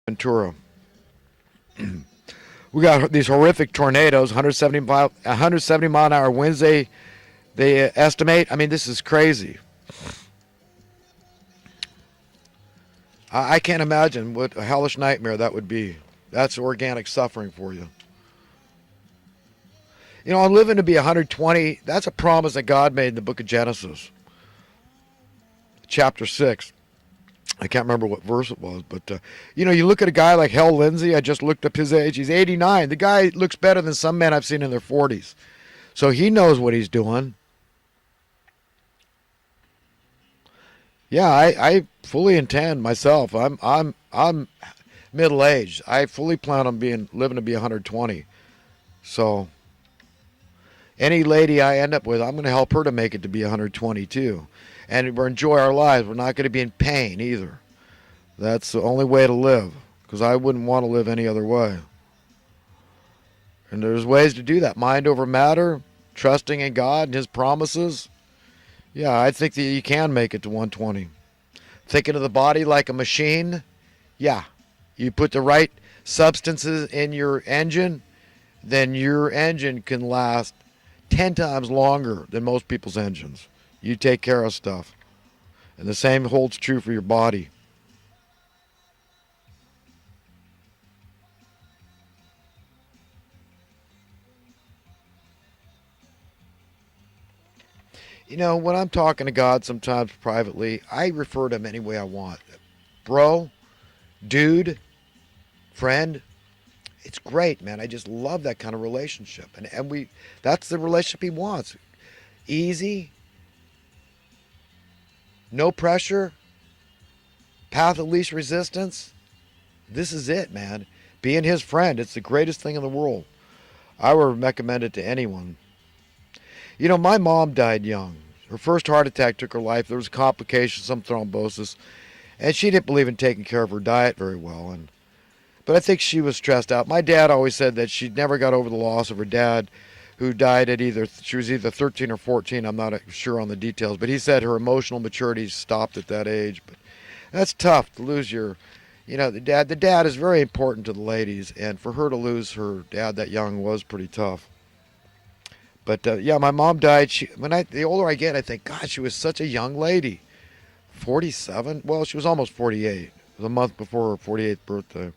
Ventura. We got these horrific tornadoes, 170 mile an hour winds. They estimate. I mean, this is crazy. I can't imagine what a hellish nightmare that would be. That's organic suffering for you. You know, I'm living to be 120. That's a promise that God made in the book of Genesis, chapter 6. I can't remember what verse it was, but, you know, you look at a guy like Hal Lindsey. I just looked up his age. He's 89. The guy looks better than some men I've seen in their 40s. So he knows what he's doing. Yeah, I fully intend myself. I'm middle aged. I fully plan on living to be 120. So any lady I end up with, I'm going to help her to make it to be 120 too. And we'll enjoy our lives. We're not going to be in pain either. That's the only way to live, because I wouldn't want to live any other way. And there's ways to do that. Mind over matter, trusting in God and His promises. Yeah, I think that you can make it to 120. Thinking of the body like a machine. Yeah, you put the right substances in your engine, then your engine can last 10 times longer than most people's engines. You take care of stuff. And the same holds true for your body. You know, when I'm talking to God sometimes privately, I refer to Him any way I want. Bro, dude, friend. It's great, man. I just love that kind of relationship. And that's the relationship He wants. Easy, no pressure, path of least resistance. This is it, man. Being His friend, it's the greatest thing in the world. I would recommend it to anyone. You know, my mom died young. Her first heart attack took her life. There was complications, some thrombosis, and she didn't believe in taking care of her diet very well. But I think she was stressed out. My dad always said that she never got over the loss of her dad, who died at she was either 13 or 14. I'm not sure on the details, but he said her emotional maturity stopped at that age. But that's tough to lose the dad. The dad is very important to the ladies, and for her to lose her dad that young was pretty tough. But yeah, my mom died. The older I get, I think, God, she was such a young lady. 47? Well, she was almost 48. It was a month before her 48th birthday.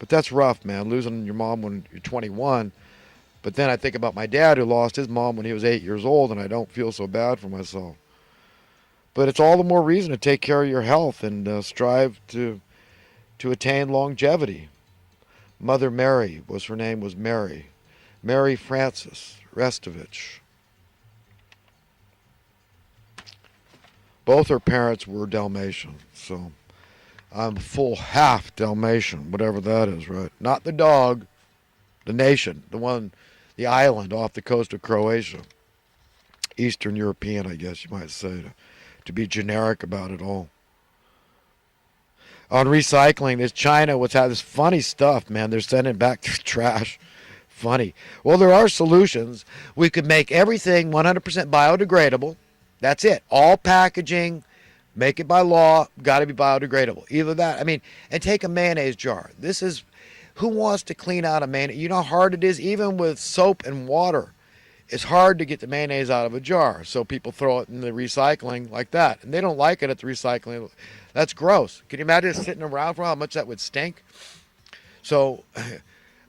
But that's rough, man, losing your mom when you're 21. But then I think about my dad, who lost his mom when he was 8 years old, and I don't feel so bad for myself. But it's all the more reason to take care of your health and strive to attain longevity. Mother Mary her name was Mary. Mary Frances Restovich. Both her parents were Dalmatian, so I'm full half Dalmatian, whatever that is, right? Not the dog, the nation, the island off the coast of Croatia. Eastern European, I guess you might say, to be generic about it all. On recycling, this China was having this funny stuff, man. They're sending back trash. Funny. Well, there are solutions. We could make everything 100% biodegradable. That's it. All packaging, make it by law, got to be biodegradable. Either that, and take a mayonnaise jar. Who wants to clean out a mayonnaise? You know how hard it is, even with soap and water. It's hard to get the mayonnaise out of a jar, so people throw it in the recycling like that. And they don't like it at the recycling. That's gross. Can you imagine sitting around for how much that would stink? So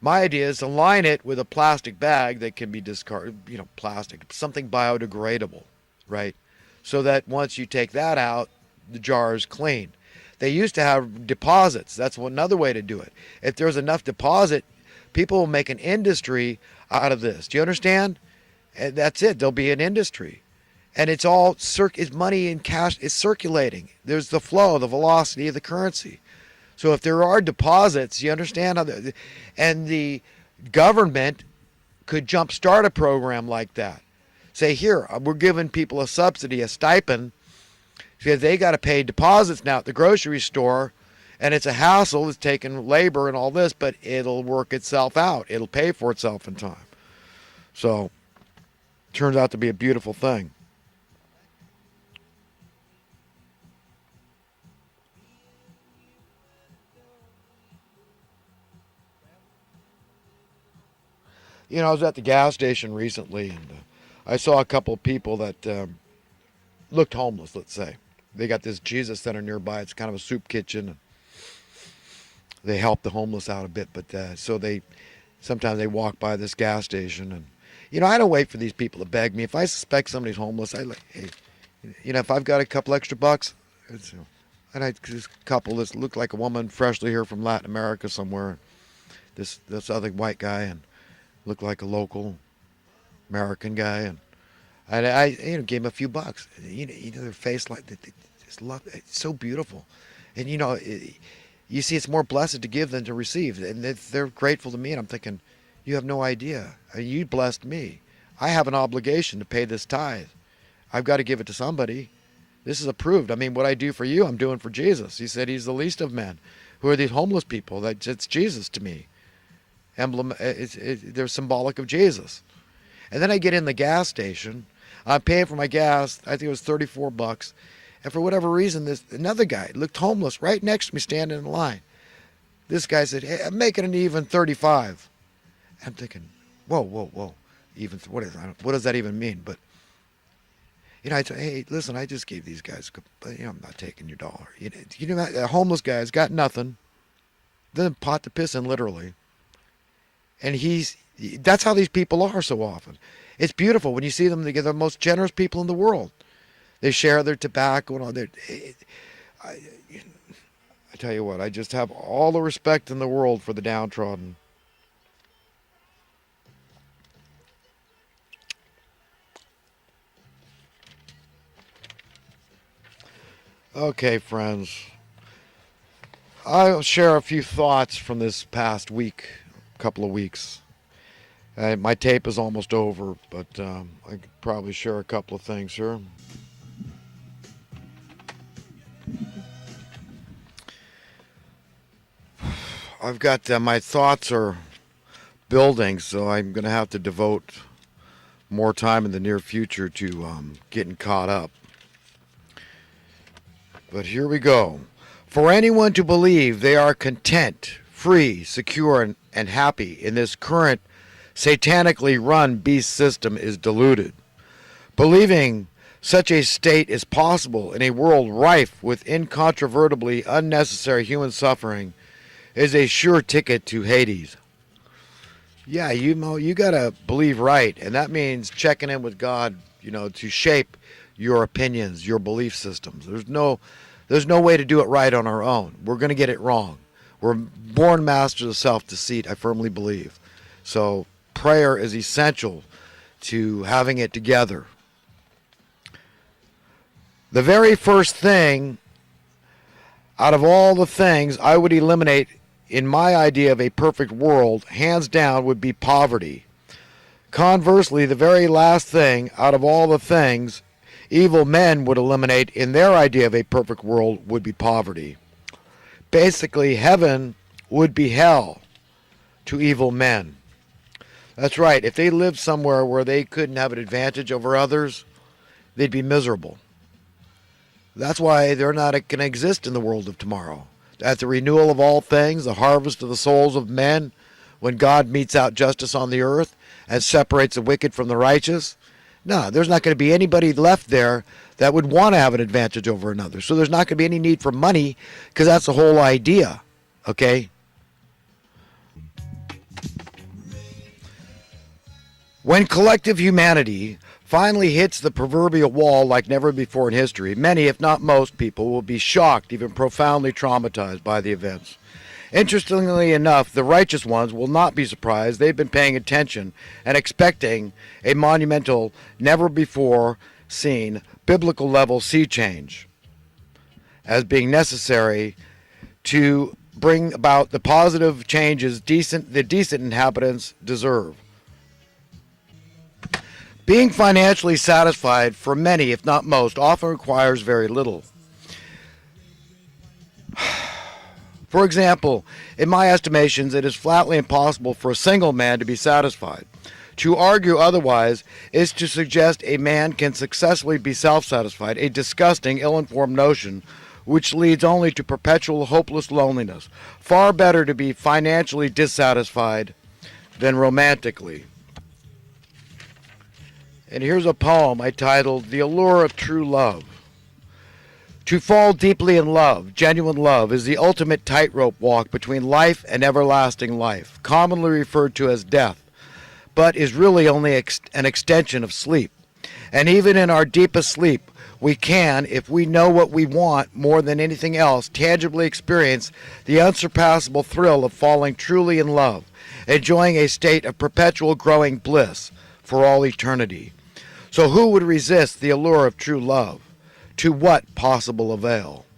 my idea is to line it with a plastic bag that can be discarded, plastic, something biodegradable, right? So that once you take that out, the jar is clean. They used to have deposits. That's another way to do it. If there's enough deposit, people will make an industry out of this. Do you understand? And that's it. There'll be an industry. And it's all it's money and cash is circulating. There's the flow, the velocity of the currency. So if there are deposits, you understand how and the government could jumpstart a program like that. Say, here, we're giving people a subsidy, a stipend, because they got to pay deposits now at the grocery store, and it's a hassle. It's taking labor and all this, but it'll work itself out. It'll pay for itself in time. So, turns out to be a beautiful thing. I was at the gas station recently, and I saw a couple of people that looked homeless, let's say. They got this Jesus Center nearby. It's kind of a soup kitchen. And they help the homeless out a bit, but sometimes they walk by this gas station, and I don't wait for these people to beg me. If I suspect somebody's homeless, I like, hey, if I've got a couple extra bucks, and this couple, this looked like a woman freshly here from Latin America somewhere. This other white guy, and looked like a local American guy, and I gave him a few bucks. Their face, like, they just love it. It's so beautiful, and you see, it's more blessed to give than to receive, and they're grateful to me. And I'm thinking, you have no idea. You blessed me. I have an obligation to pay this tithe. I've got to give it to somebody. This is approved. I mean, what I do for you, I'm doing for Jesus. He said he's the least of men. Who are these homeless people? It's Jesus to me. They're symbolic of Jesus. And then I get in the gas station. I'm paying for my gas. I think it was $34. And for whatever reason, another guy looked homeless right next to me, standing in line. This guy said, "Hey, I'm making an even 35." I'm thinking, whoa. Even what does that even mean? But I said, "Hey, listen, I just gave these guys, I'm not taking your dollar." A homeless guy's got nothing, then pot to piss in, literally. And that's how these people are so often. It's beautiful when you see them. They're the most generous people in the world. They share their tobacco and all their. I tell you what, I just have all the respect in the world for the downtrodden. Okay, friends. I'll share a few thoughts from this past couple of weeks. My tape is almost over, but I could probably share a couple of things here. I've got my thoughts are building, so I'm going to have to devote more time in the near future to getting caught up. But here we go. For anyone to believe they are content, free, secure, and happy in this current satanically run beast system is deluded. Believing such a state is possible in a world rife with incontrovertibly unnecessary human suffering is a sure ticket to Hades. Yeah, you gotta believe right, and that means checking in with God, to shape your opinions, your belief systems. There's no way to do it right on our own. We're gonna get it wrong. We're born masters of self-deceit, I firmly believe. So prayer is essential to having it together. The very first thing out of all the things I would eliminate in my idea of a perfect world, hands down, would be poverty. Conversely, the very last thing out of all the things evil men would eliminate in their idea of a perfect world would be poverty. Basically, heaven would be hell to evil men. That's right. If they lived somewhere where they couldn't have an advantage over others, they'd be miserable. That's why they're not going to exist in the world of tomorrow. At the renewal of all things, the harvest of the souls of men, when God metes out justice on the earth and separates the wicked from the righteous, no, there's not going to be anybody left there that would want to have an advantage over another. So there's not going to be any need for money, because that's the whole idea, okay? When collective humanity finally hits the proverbial wall like never before in history, many, if not most people, will be shocked, even profoundly traumatized by the events. Interestingly enough, the righteous ones will not be surprised. They've been paying attention and expecting a monumental, never before seen, biblical level sea change as being necessary to bring about the positive changes the decent inhabitants deserve. Being financially satisfied for many, if not most, often requires very little. For example, in my estimations, it is flatly impossible for a single man to be satisfied. To argue otherwise is to suggest a man can successfully be self-satisfied, a disgusting, ill-informed notion which leads only to perpetual hopeless loneliness. Far better to be financially dissatisfied than romantically. And here's a poem I titled The Allure of True Love. To fall deeply in love, genuine love, is the ultimate tightrope walk between life and everlasting life, commonly referred to as death, but is really only an extension of sleep. And even in our deepest sleep, we can, if we know what we want more than anything else, tangibly experience the unsurpassable thrill of falling truly in love, enjoying a state of perpetual growing bliss for all eternity. So who would resist the allure of true love? To what possible avail?